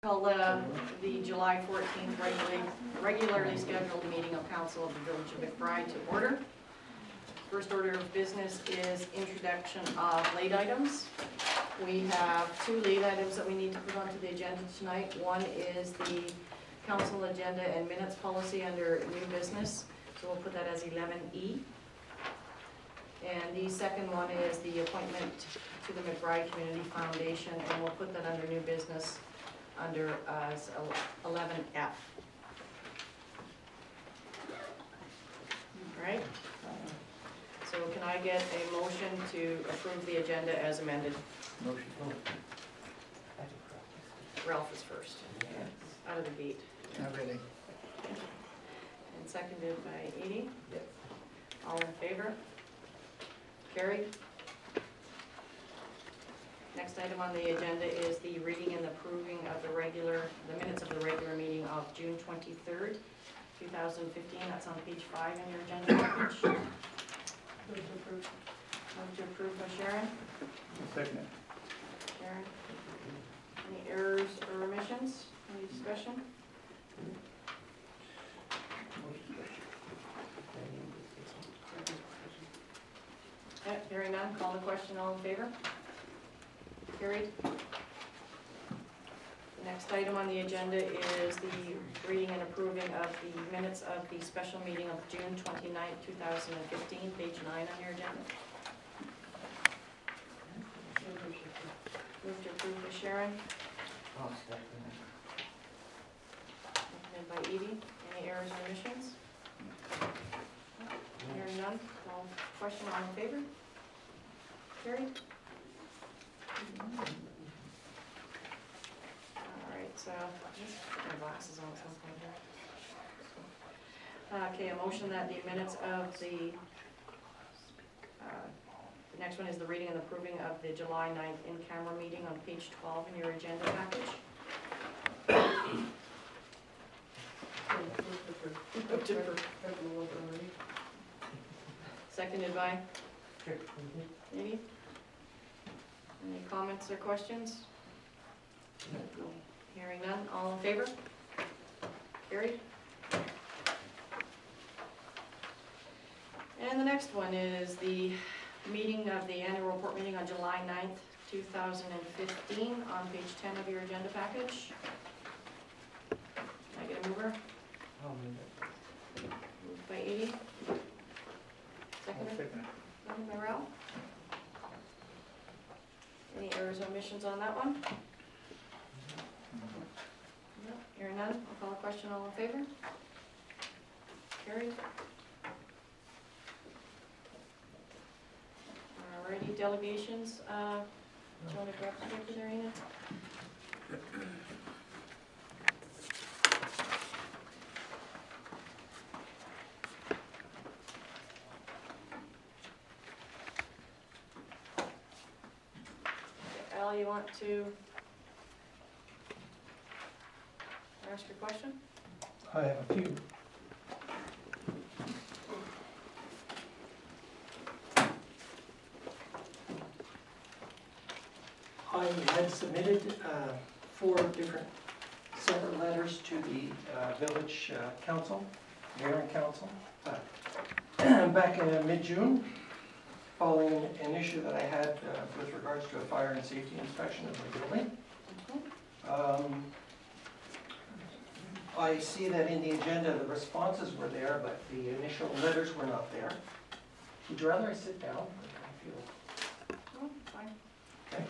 Call the July 14th regularly scheduled meeting of Council of the Village of McBride to order. First order of business is introduction of late items. We have two late items that we need to put onto the agenda tonight. One is the council agenda and minutes policy under new business, so we'll put that as 11E. And the second one is the appointment to the McBride Community Foundation, and we'll put that under new business under 11F. All right. So can I get a motion to approve the agenda as amended? Motion. Ralph is first, out of the gate. Not really. And seconded by Edie. Yep. All in favor? Carried. Next item on the agenda is the reading and approving of the minutes of the regular meeting of June 23rd, 2015. That's on page 5 in your agenda package. Move to approve. Move to approve by Sharon. Second it. Sharon. Any errors or omissions? Any discussion? Hearing none, call the question. All in favor? Carried. The next item on the agenda is the reading and approving of the minutes of the special meeting of June 29th, 2015, page 9 on your agenda. Move to approve by Sharon. Seconded by Edie. Any errors or omissions? Hearing none, call question. All in favor? Carried. Alright, so just put my glasses on at some point here. Okay, a motion that the minutes of the next one is the reading and approving of the July 9th in-camera meeting on page 12 in your agenda package. Seconded by Edie. Any comments or questions? Hearing none, all in favor? Carried. And the next one is the meeting of the annual report meeting on July 9th, 2015 on page 10 of your agenda package. Can I get a mover? I'll move it. Moved by Edie. Seconded? Seconded by Ralph. Any errors or omissions on that one? No, hearing none, I'll call a question. All in favor? Carried. Alrighty, delegations. Do you want to grab the paper there, Ina? Al, you want to ask your question? I have a few. I had submitted 4 different separate letters to the village council, mayor and council, back in mid-June, following an issue that I had with regards to a fire and safety inspection of the building. I see that in the agenda the responses were there, but the initial letters were not there. Would you rather I sit down? I feel Oh, fine. okay.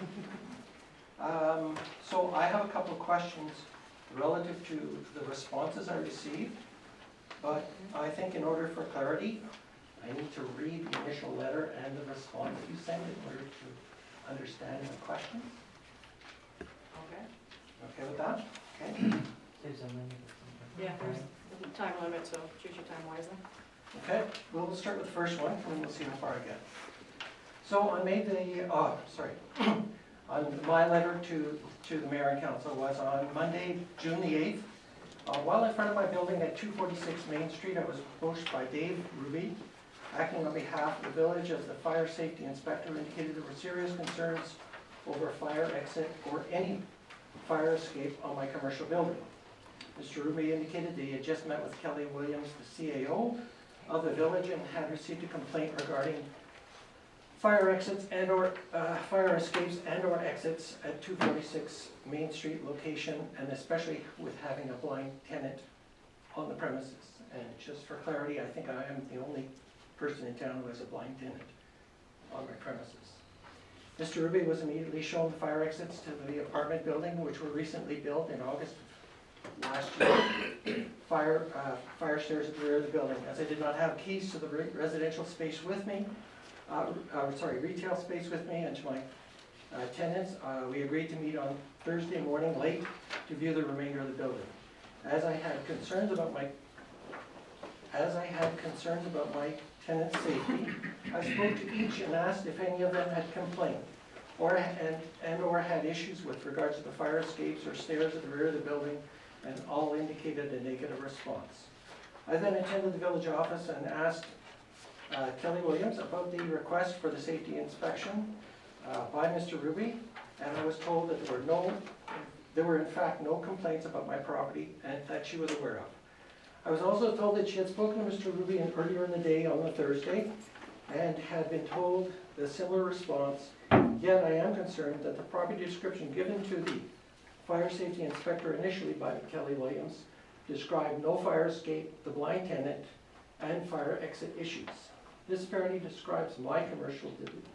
So I have a couple of questions relative to the responses I received, but I think in order for clarity, I need to read the initial letter and the response you sent in order to understand the question. Okay. Okay with that? Okay. Yeah, there's a time limit, so choose your time wisely. Okay, well, we'll start with the first one, and then we'll see how far I get. So I made my letter to the mayor and council was on Monday, June the 8th. While in front of my building at 246 Main Street, I was approached by Dave Ruby, acting on behalf of the village as the fire safety inspector, indicated there were serious concerns over a fire exit or any fire escape on my commercial building. Mr. Ruby indicated that he had just met with Kelly Williams, the CAO of the village, and had received a complaint regarding fire exits and/or fire escapes and/or exits at 246 Main Street location, and especially with having a blind tenant on the premises. And just for clarity, I think I am the only person in town who has a blind tenant on my premises. Mr. Ruby was immediately shown the fire exits to the apartment building, which were recently built in August last year. Fire stairs at the rear of the building. As I did not have keys to the residential space with me, retail space with me and to my tenants, we agreed to meet on Thursday morning late to view the remainder of the building. As I had concerns about my tenants' safety, I spoke to each and asked if any of them had complained or had issues with regards to the fire escapes or stairs at the rear of the building, and all indicated a negative response. I then attended the village office and asked Kelly Williams about the request for the safety inspection by Mr. Ruby, and I was told that there were in fact no complaints about my property and that she was aware of. I was also told that she had spoken to Mr. Ruby earlier in the day on the Thursday and had been told the similar response, yet I am concerned that the property description given to the fire safety inspector initially by Kelly Williams described no fire escape, the blind tenant, and fire exit issues. This fairly describes my commercial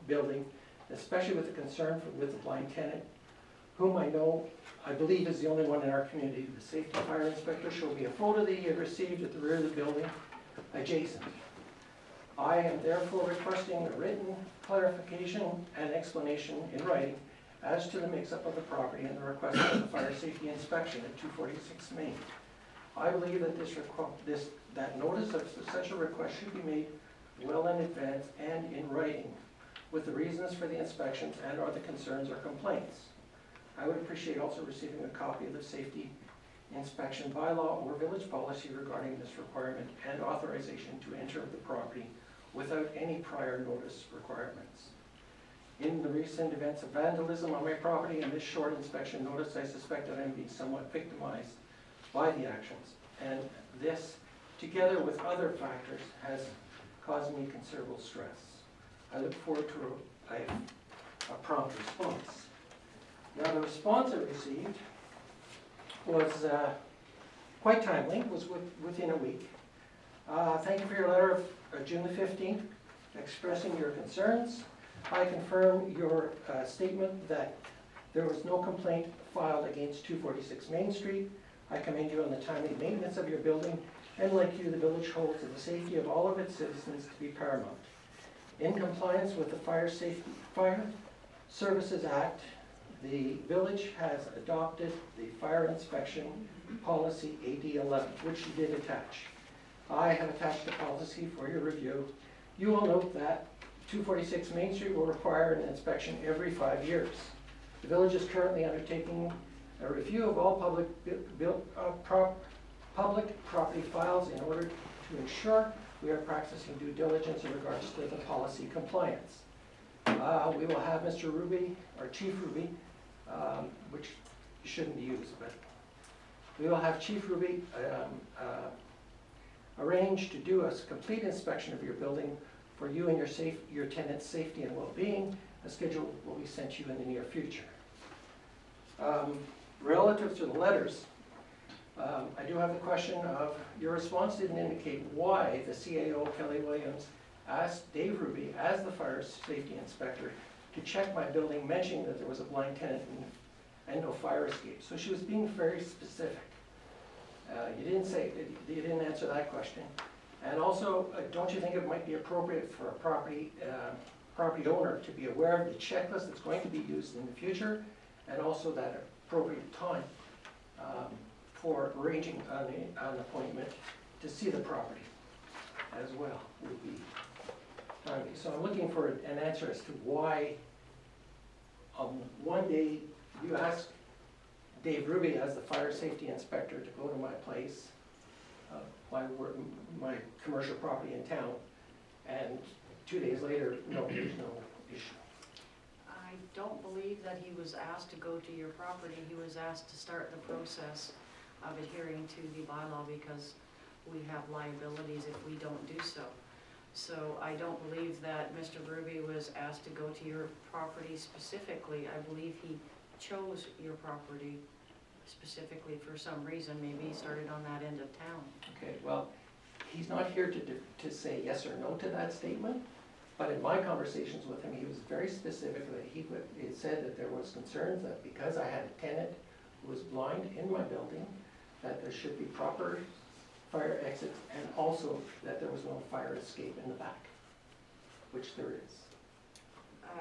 building, especially with the concern with the blind tenant, whom I believe is the only one in our community. The safety fire inspector showed me a photo that he had received at the rear of the building adjacent. I am therefore requesting a written clarification and explanation in writing as to the mix-up of the property and the request for the fire safety inspection at 246 Main. I believe that that notice of such a request should be made well in advance and in writing, with the reasons for the inspections and/or the concerns or complaints. I would appreciate also receiving a copy of the safety inspection bylaw or village policy regarding this requirement and authorization to enter the property without any prior notice requirements. In the recent events of vandalism on my property and this short inspection notice, I suspect that I'm being somewhat victimized by the actions. And this, together with other factors, has caused me considerable stress. I look forward to a prompt response. Now, the response I received was quite timely, was within a week. Thank you for your letter of June the 15th, expressing your concerns. I confirm your statement that there was no complaint filed against 246 Main Street. I commend you on the timely maintenance of your building, and like you, the village holds that the safety of all of its citizens to be paramount. In compliance with the Fire Services Act, the village has adopted the fire inspection policy AD 11, which you did attach. I have attached the policy for your review. You will note that 246 Main Street will require an inspection every 5 years. The village is currently undertaking a review of all public property files in order to ensure we are practicing due diligence in regards to the policy compliance. We will have Mr. Ruby, or Chief Ruby, which shouldn't be used, but we will have Chief Ruby arrange to do a complete inspection of your building for you and your tenants' safety and well-being. A schedule will be sent to you in the near future. Relative to the letters, I do have the question of, your response didn't indicate why the CAO, Kelly Williams, asked Dave Ruby, as the fire safety inspector, to check my building, mentioning that there was a blind tenant and no fire escape. So she was being very specific. You didn't answer that question. And also, don't you think it might be appropriate for a property owner to be aware of the checklist that's going to be used in the future, and also that appropriate time for arranging an appointment to see the property as well would be timely. So I'm looking for an answer as to why one day you asked Dave Ruby as the fire safety inspector to go to my place, my commercial property in town, and 2 days later, no, there's no issue. I don't believe that he was asked to go to your property. He was asked to start the process of adhering to the bylaw because we have liabilities if we don't do so. So I don't believe that Mr. Ruby was asked to go to your property specifically. I believe he chose your property specifically for some reason. Maybe he started on that end of town. Okay, well, he's not here to say yes or no to that statement, but in my conversations with him, he was very specific that he said that there was concerns that because I had a tenant who was blind in my building, that there should be proper fire exits, and also that there was no fire escape in the back, which there is.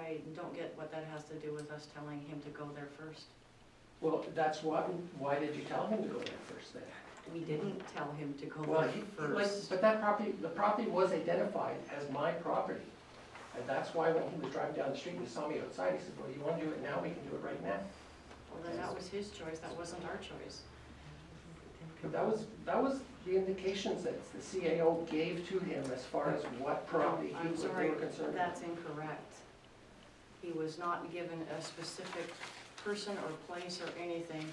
I don't get what that has to do with us telling him to go there first. Well, that's why did you tell him to go there first then? We didn't tell him to go Well, there first. but the property was identified as my property. And that's why when he was driving down the street, he saw me outside, he said, well, you wanna do it now, we can do it right now. Well, then that was his choice, that wasn't our choice. But that was the indications that the CAO gave to him as far as what property I'm they sorry, were concerned about. that's incorrect. He was not given a specific person or place or anything,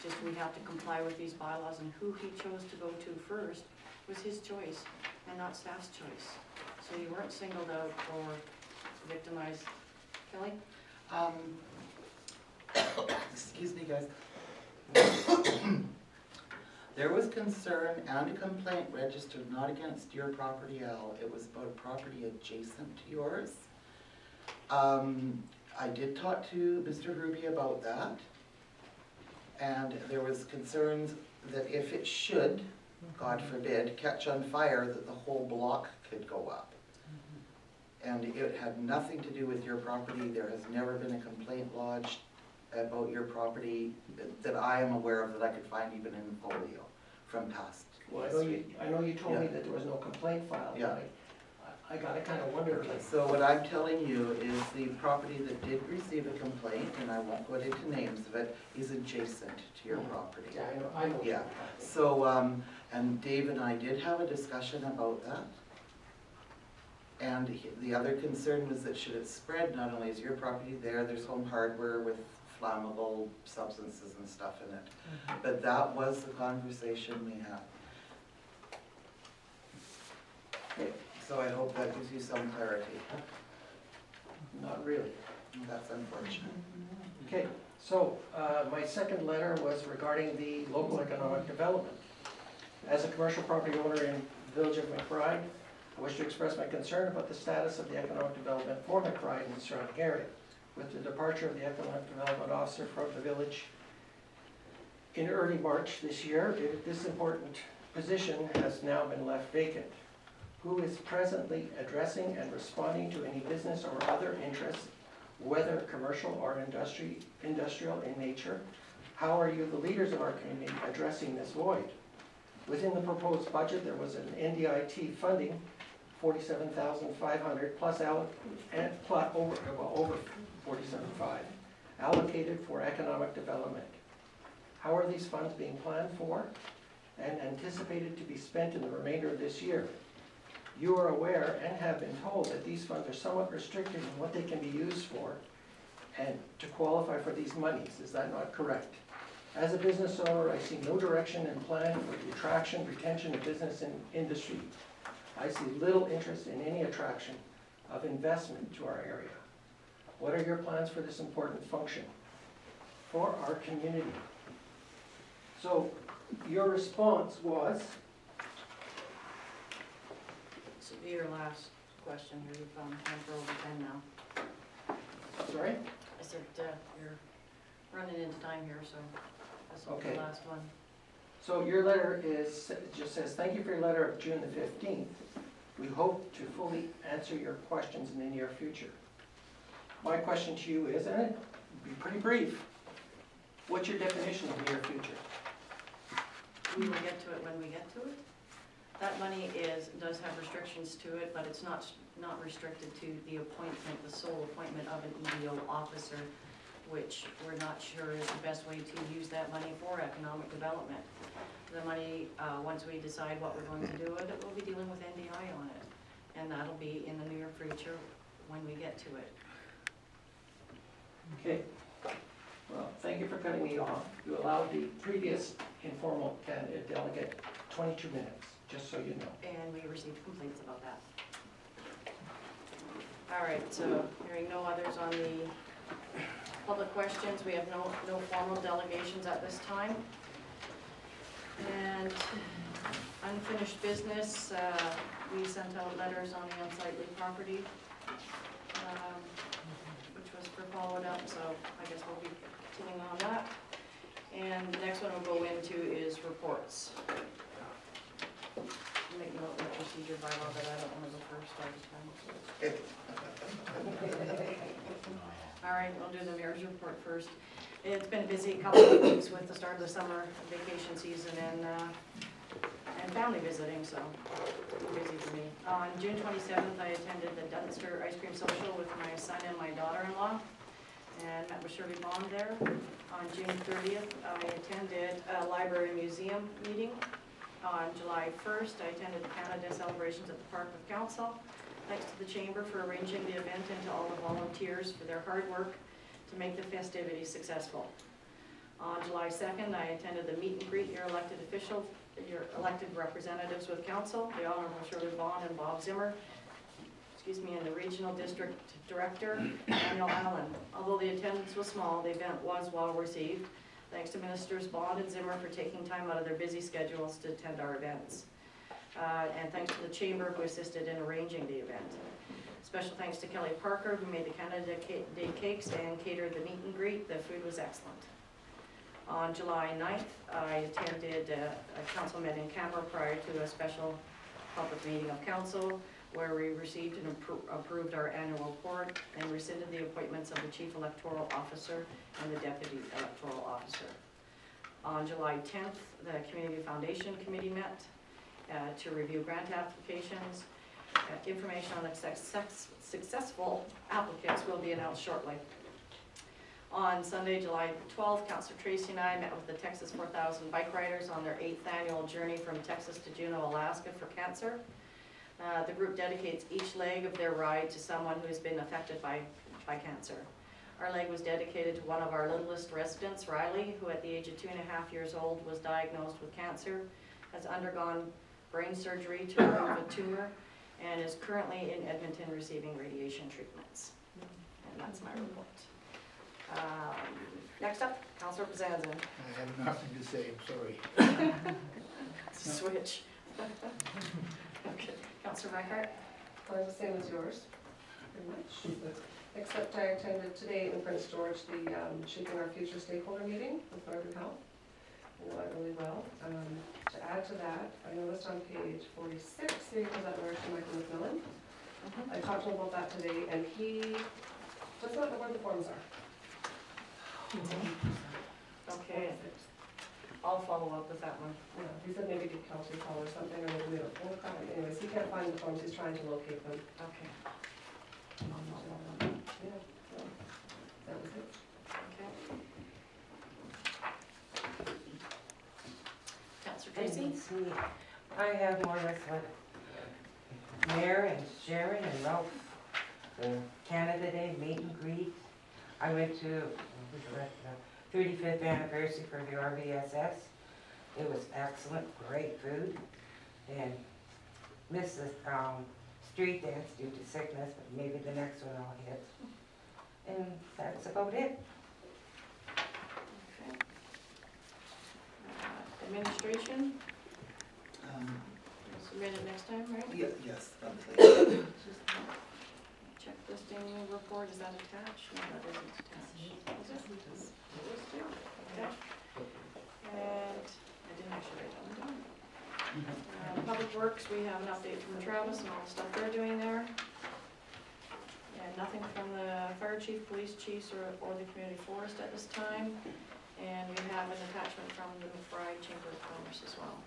just we have to comply with these bylaws, and who he chose to go to first was his choice and not staff's choice. So you weren't singled out or victimized. Kelly? Excuse me, guys. There was concern and a complaint registered not against your property, Al. It was about a property adjacent to yours. I did talk to Mr. Ruby about that. And there was concerns that if it should, God forbid, catch on fire, that the whole block could go up. And it had nothing to do with your property. There has never been a complaint lodged about your property that I am aware of, that I could find even in the folio from past. Well, I know you told me that there was no complaint filed, Yeah. but I gotta kinda wonder, Okay, like, so what I'm telling you is the property that did receive a complaint, and I won't go into names of it, is adjacent to your property. yeah, I know. Yeah. So, and Dave and I did have a discussion about that. And the other concern was that should it spread, not only is your property there, there's Home Hardware with flammable substances and stuff in it. But that was the conversation we had. Okay. So I hope that gives you some clarity. Not really. That's unfortunate. Okay, so my second letter was regarding the local economic development. As a commercial property owner in the village of McBride, I wish to express my concern about the status of the economic development for McBride and the surrounding area. With the departure of the economic development officer from the village in early March this year, this important position has now been left vacant. Who is presently addressing and responding to any business or other interests, whether commercial or industrial in nature? How are you, the leaders of our community, addressing this void? Within the proposed budget, there was an NDIT funding, $47,500 plus over 47.5 allocated for economic development. How are these funds being planned for and anticipated to be spent in the remainder of this year? You are aware and have been told that these funds are somewhat restricted in what they can be used for and to qualify for these monies. Is that not correct? As a business owner, I see no direction and plan for the attraction, retention of business and industry. I see little interest in any attraction of investment to our area. What are your plans for this important function for our community? So your response was? This will be your last question here. You've gone for over 10 now. Sorry? I said, you're running into time here, so this will be Okay. the last one. So your letter just says, thank you for your letter of June the 15th. We hope to fully answer your questions in the near future. My question to you is, and it'll be pretty brief, what's your definition of near future? We will get to it when we get to it. That money does have restrictions to it, but it's not restricted to the appointment, the sole appointment of an EDO officer, which we're not sure is the best way to use that money for economic development. The money, once we decide what we're going to do with it, we'll be dealing with NDI on it. And that'll be in the near future when we get to it. Okay. Well, thank you for cutting me off. You allowed the previous informal candidate delegate 22 minutes, just so you know. And we received complaints about that. All right, so hearing no others on the public questions, we have no formal delegations at this time. And unfinished business, we sent out letters on the unsightly property, which was for followed up, so I guess we'll be continuing on that. And the next one we'll go into is reports. Make note of the procedure bylaw, but I don't want to go first all the time. All right, we'll do the mayor's report first. It's been a busy couple of weeks with the start of the summer vacation season and family visiting, so busy for me. On June 27th, I attended the Dunster Ice Cream Social with my son and my daughter-in-law, and met with Shirley Bond there. On June 30th, I attended a library and museum meeting. On July 1st, I attended the Canada celebrations at the Park with Council. Thanks to the Chamber for arranging the event and to all the volunteers for their hard work to make the festivities successful. On July 2nd, I attended the meet and greet your elected representatives with Council, the Honorable Shirley Bond and Bob Zimmer, and the Regional District Director, Daniel Allen. Although the attendance was small, the event was well received. Thanks to Ministers Bond and Zimmer for taking time out of their busy schedules to attend our events. And thanks to the Chamber who assisted in arranging the event. Special thanks to Kelly Parker who made the Canada Day cakes and catered the meet and greet. The food was excellent. On July 9th, I attended a council met in Canberra prior to a special public meeting of council where we received and approved our annual report and rescinded the appointments of the Chief Electoral Officer and the Deputy Electoral Officer. On July 10th, the Community Foundation Committee met to review grant applications. Information on successful applicants will be announced shortly. On Sunday, July 12th, Councillor Tracy and I met with the Texas 4000 bike riders on their 8th annual journey from Texas to Juneau, Alaska for cancer. The group dedicates each leg of their ride to someone who has been affected by cancer. Our leg was dedicated to one of our littlest residents, Riley, who at the age of 2.5 years old was diagnosed with cancer, has undergone brain surgery to remove a tumor, and is currently in Edmonton receiving radiation treatments. And that's my report. Next up, Councillor Pizzazza. I have nothing to say, I'm sorry. Switch. Okay, Councillor Reichert. The same as yours, pretty much. Except I attended today in Prince George the Shaping Our Future stakeholder meeting with Northern Health. It went really well. To add to that, I noticed on page 46, here comes that nurse Michael McMillan. I talked to him about that today, and he does not know where the forms are. Okay, I'll follow up with that one. Yeah, he said maybe give Kelsey a call or something, or maybe we have a phone call. Anyways, he can't find the forms, he's trying to locate them. Okay. Yeah, so that was it. Okay. Councillor Tracy? I have more or less what Mayor and Sharon and Ralph, the Canada Day meet and greet. I went to the 35th anniversary for the RVSS. It was excellent, great food, and missed the street dance due to sickness, but maybe the next one I'll hit. And that's about it. Okay. Administration, submit it next time, right? Yes, probably. Checklisting report, is that attached? No, that isn't attached. Is it? Okay. And I didn't actually write that one down. Public Works, we have an update from Travis and all the stuff they're doing there. And nothing from the fire chief, police chiefs, or the community forest at this time. And we have an attachment from the McBride Chamber of Commerce as well.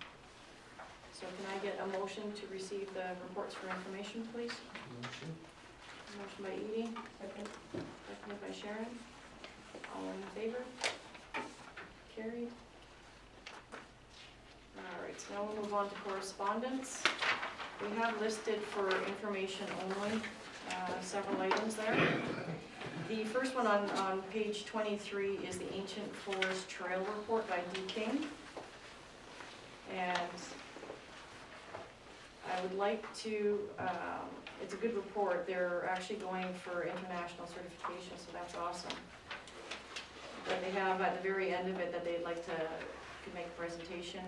So can I get a motion to receive the reports for information, please? Motion by Edie, seconded by Sharon. All in favor? Carried. All right, so now we'll move on to correspondence. We have listed for information only several items there. The first one on page 23 is the Ancient Forest Trail Report by D. King. And I would like to, it's a good report. They're actually going for international certification, so that's awesome. But they have at the very end of it that they'd like to make a presentation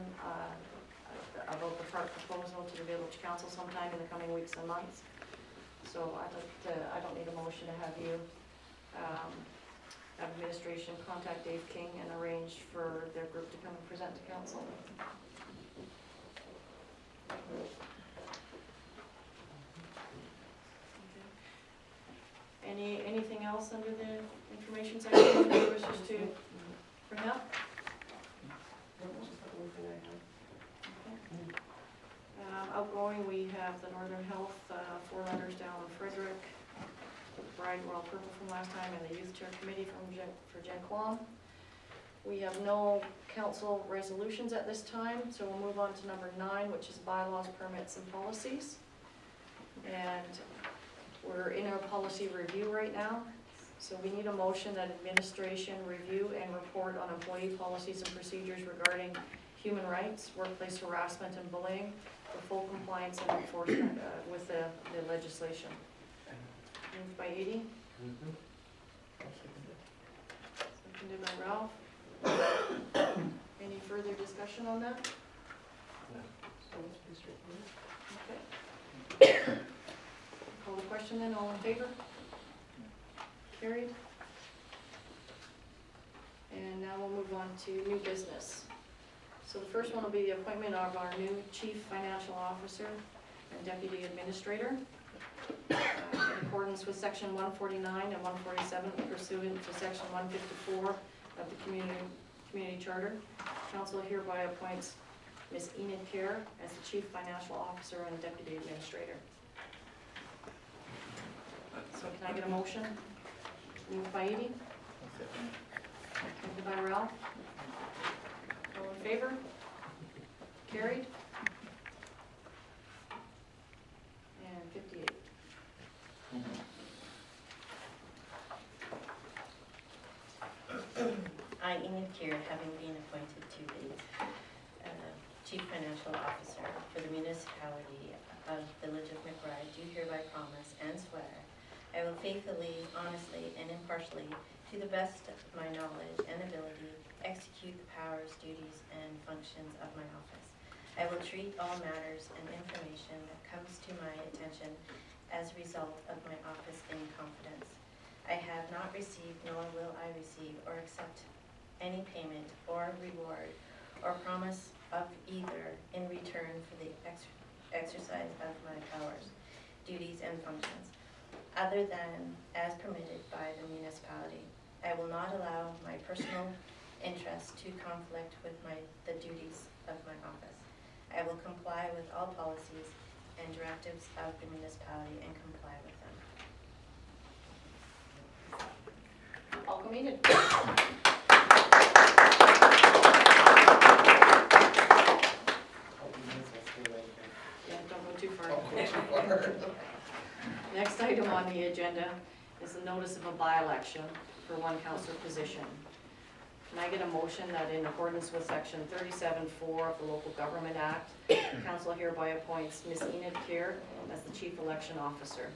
about the park proposal to the village council sometime in the coming weeks and months. So I'd like to, I don't need a motion to have you, have administration contact Dave King and arrange for their group to come and present to council. Anything else under the information section that you wish us to bring up? That's just the only thing I have. Outgoing, we have the Northern Health, 4 letters down in Frederick, McBride, World Purple from last time, and the Youth Chair Committee for Jen Quam. We have no council resolutions at this time, so we'll move on to number 9, which is bylaws, permits, and policies. And we're in our policy review right now, so we need a motion that administration review and report on employee policies and procedures regarding human rights, workplace harassment, and bullying for full compliance and enforcement with the legislation. Moved by Edie, seconded by Ralph. Any further discussion on that? So it's pretty straightforward. Okay. Call the question then, all in favor? Carried. And now we'll move on to new business. So the first one will be the appointment of our new Chief Financial Officer and Deputy Administrator. In accordance with Section 149 and 147 pursuant to Section 154 of the Community Charter, Council hereby appoints Ms. Enid Kerr as the Chief Financial Officer and Deputy Administrator. So can I get a motion? Moved by Edie, seconded by Ralph. All in favor? Carried. And 58. I, Enid Keir, having been appointed to the Chief Financial Officer for the municipality of Village of McBride, do hereby promise and swear I will faithfully, honestly, and impartially, to the best of my knowledge and ability, execute the powers, duties, and functions of my office. I will treat all matters and information that comes to my attention as a result of my office in confidence. I have not received, nor will I receive or accept any payment or reward or promise of either in return for the exercise of my powers, duties, and functions, other than as permitted by the municipality. I will not allow my personal interests to conflict with the duties of my office. I will comply with all policies and directives of the municipality and comply with them. Welcome, Enid. Yeah, don't go too far. Next item on the agenda is the notice of a by-election for one councillor position. Can I get a motion that in accordance with Section 37(4) of the Local Government Act, council hereby appoints Ms. Enid Keir as the Chief Election Officer?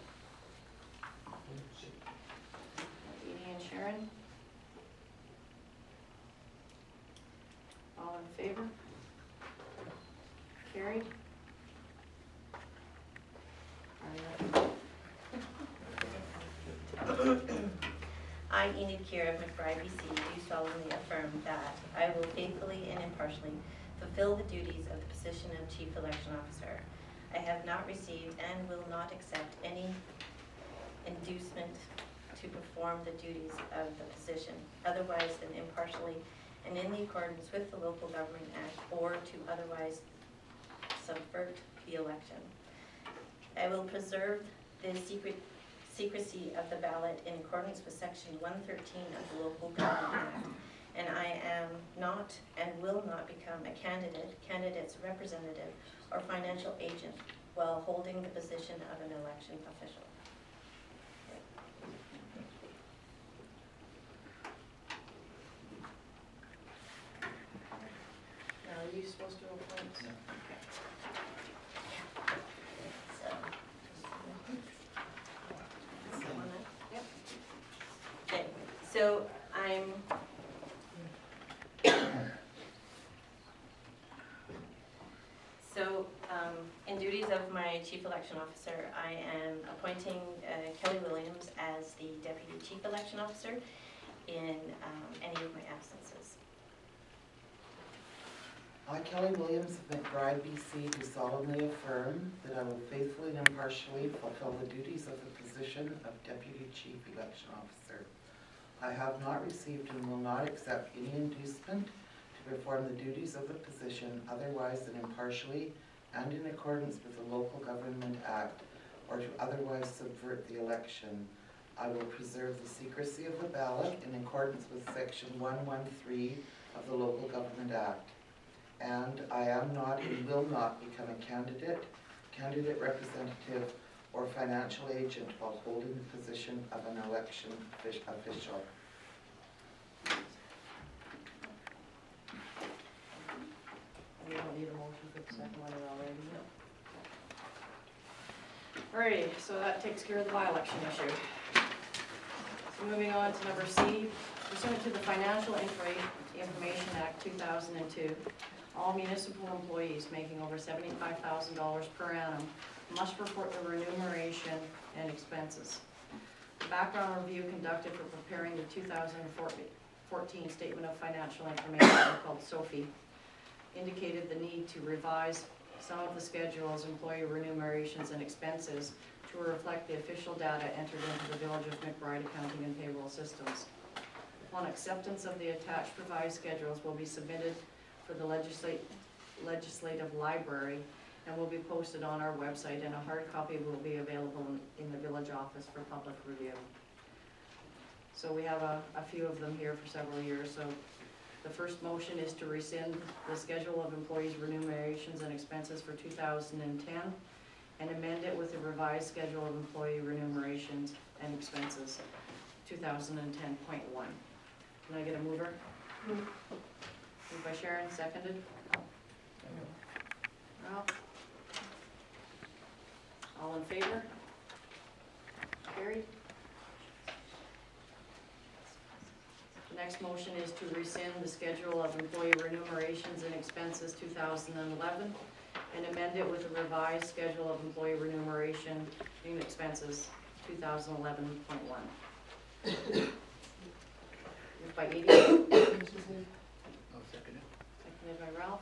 Edie and Sharon? All in favor? Carried? I, Enid Keir of McBride, BC, do solemnly affirm that I will faithfully and impartially fulfill the duties of the position of Chief Election Officer. I have not received and will not accept any inducement to perform the duties of the position, otherwise than impartially and in the accordance with the Local Government Act, or to otherwise subvert the election. I will preserve the secrecy of the ballot in accordance with Section 113 of the Local Government Act, and I am not and will not become a candidate's representative, or financial agent while holding the position of an election official. supposed to appoint? No. Yep. Okay, so I'm in duties of my chief election officer, I am appointing Kelly Williams as the deputy chief election officer in any of my absences. I, Kelly Williams of McBride, BC, do solemnly affirm that I will faithfully and impartially fulfill the duties of the position of Deputy Chief Election Officer. I have not received and will not accept any inducement to perform the duties of the position otherwise than impartially and in accordance with the Local Government Act, or to otherwise subvert the election. I will preserve the secrecy of the ballot in accordance with Section 113 of the Local Government Act. And I am not and will not become a candidate, representative, or financial agent while holding the position of an election official. We don't need a motion for the second one already. Alrighty, so that takes care of the by-election issue. So moving on to number C, pursuant to the Financial Information Act 2002, all municipal employees making over $75,000 per annum must report the remuneration and expenses. The background review conducted for preparing the 2014 Statement of Financial Information, called SOFI, indicated the need to revise some of the schedules, employee remunerations and expenses to reflect the official data entered into the Village of McBride accounting and payroll systems. Upon acceptance of the attached revised schedules will be submitted for the legislative library and will be posted on our website, and a hard copy will be available in the village office for public review. So we have a few of them here for several years. So the first motion is to rescind the schedule of employees' remunerations and expenses for 2010 and amend it with a revised schedule of employee remunerations and expenses, 2010.1. Can I get a mover? Moved by Sharon, seconded. Ralph? All in favor? Carried. The next motion is to rescind the schedule of employee remunerations and expenses 2011 and amend it with a revised schedule of employee remuneration and expenses 2011.1. Moved by Edie. I'll second it. Seconded by Ralph.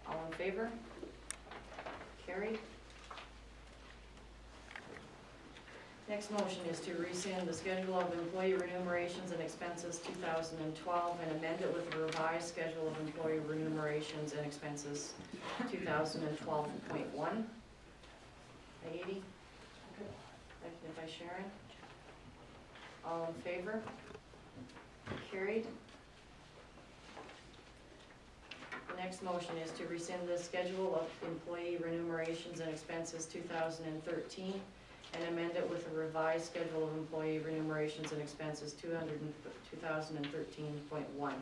All in favor? Carried. Next motion is to rescind the schedule of employee remunerations and expenses 2012 and amend it with a revised schedule of employee remunerations and expenses 2012.1. By Edie. Seconded by Sharon. All in favor? Carried. The next motion is to rescind the schedule of employee remunerations and expenses 2013 and amend it with a revised schedule of employee remunerations and expenses 2013.1.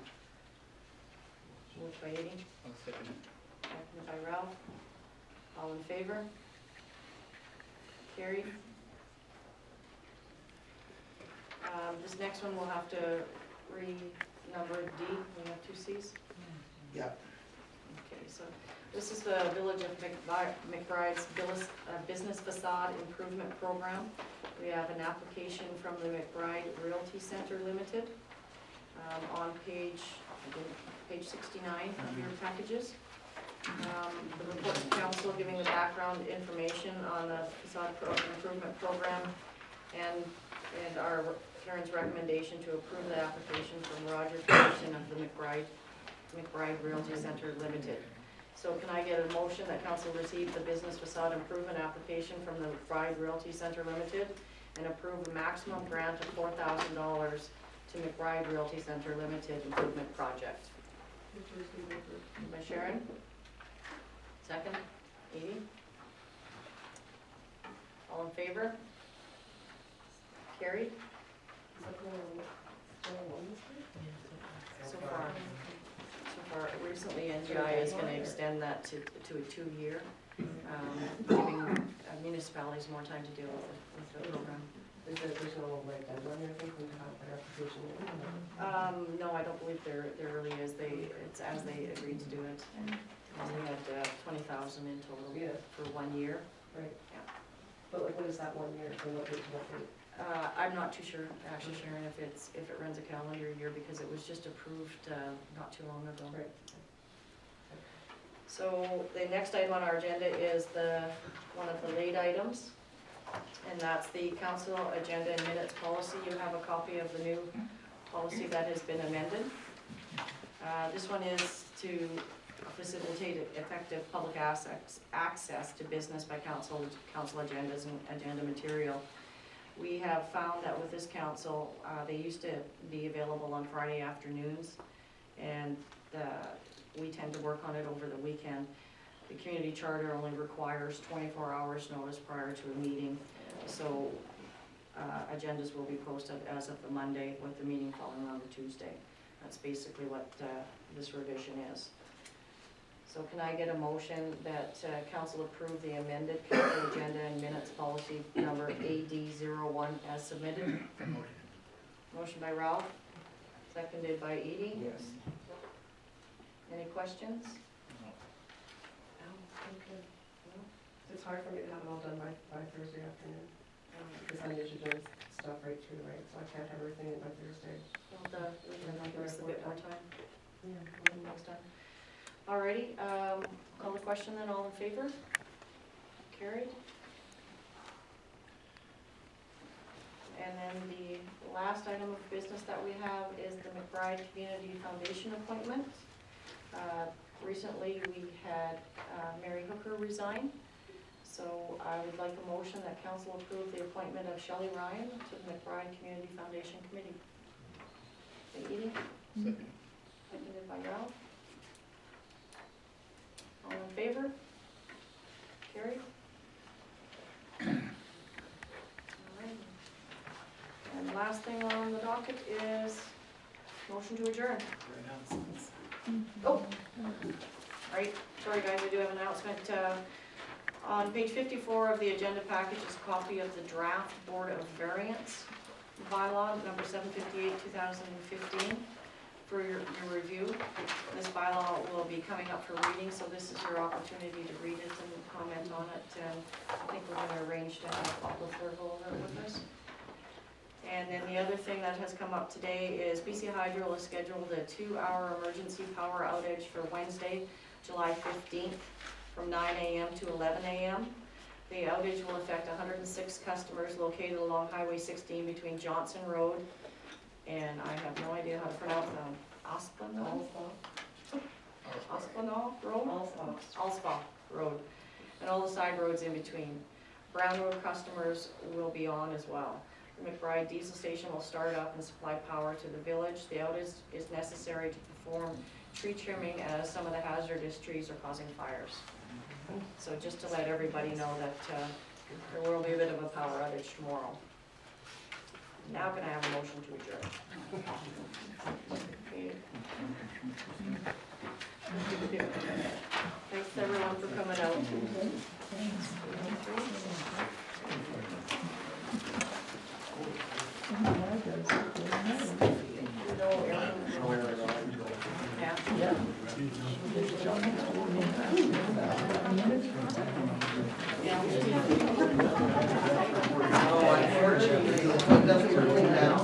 Moved by Edie, I'll second it. seconded by Ralph. All in favor? Carried. This next one we'll have to renumber D. We have two Cs. Yeah. Okay, so this is the Village of McBride's Business Facade Improvement Program. We have an application from the McBride Realty Center Limited on page 69 of your packages. The report to council giving the background information on the facade improvement program and our Karen's recommendation to approve the application from Roger Peterson of the McBride Realty Center Limited. So can I get a motion that council receive the business facade improvement application from the McBride Realty Center Limited and approve a maximum grant of $4,000 to McBride Realty Center Limited improvement project? Moved by Sharon. Second. Edie. All in favor? Carried. So far recently NGI is gonna extend that to a 2-year, giving municipalities more time to deal with the program. There's no like deadline or anything when you have an application in? No, I don't believe there really is. It's as they agreed to do it. And we had 20,000 in total Yeah, for 1 year. right. Yeah. But like, what is that 1 year, from what date to what date? I'm not too sure, actually, Sharon, if it runs a calendar year, because it was just approved not too long ago. Right. So the next item on our agenda is one of the late items, and that's the council agenda and minutes policy. You have a copy of the new policy that has been amended. This one is to facilitate effective public access to business by council agendas and agenda material. We have found that with this council, they used to be available on Friday afternoons, and we tend to work on it over the weekend. The community charter only requires 24 hours notice prior to a meeting, so agendas will be posted as of the Monday with the meeting falling on the Tuesday. That's basically what this revision is. So can I get a motion that council approve the amended council agenda and minutes policy number AD01 as submitted? Motion. Motion by Ralph, seconded by Edie. Yes. Any questions? No. Okay. It's hard for me to have it all done by Thursday afternoon, because I'm usually doing stuff right through, right? So I can't have everything in by Thursday. Well, we can give us a bit more time Yeah. next time. Alrighty, call the question then, all in favor? Carried. And then the last item of business that we have is the McBride Community Foundation appointment. Recently, we had Mary Hooker resign, so I would like a motion that council approve the appointment of Shelley Ryan to the McBride Community Foundation Committee. Edie? Second. Seconded by Ralph. All in favor? Carried. Alright. And last thing on the docket is motion to adjourn. Oh, right, sorry guys, I do have an announcement. On page 54 of the agenda package is a copy of the draft Board of Variance bylaw, number 758, 2015. For your review. This bylaw will be coming up for reading, so this is your opportunity to read it and comment on it. And I think we're going to arrange to have Bob Lefleur go over it with us. And then the other thing that has come up today is BC Hydro has scheduled a 2-hour emergency power outage for Wednesday, July 15th from 9 a.m. to 11 a.m. The outage will affect 106 customers located along Highway 16 between Johnson Road and I have no idea how to pronounce them. Aspinall Road? Alspa Road, and all the side roads in between. Brown Road customers will be on as well. The McBride diesel station will start up and supply power to the village. The outage is necessary to perform tree trimming as some of the hazardous trees are causing fires. So just to let everybody know that there will be a bit of a power outage tomorrow. Now can I have a motion to adjourn? Okay. Thanks everyone for coming out. Yeah. Oh, unfortunately, it doesn't really matter.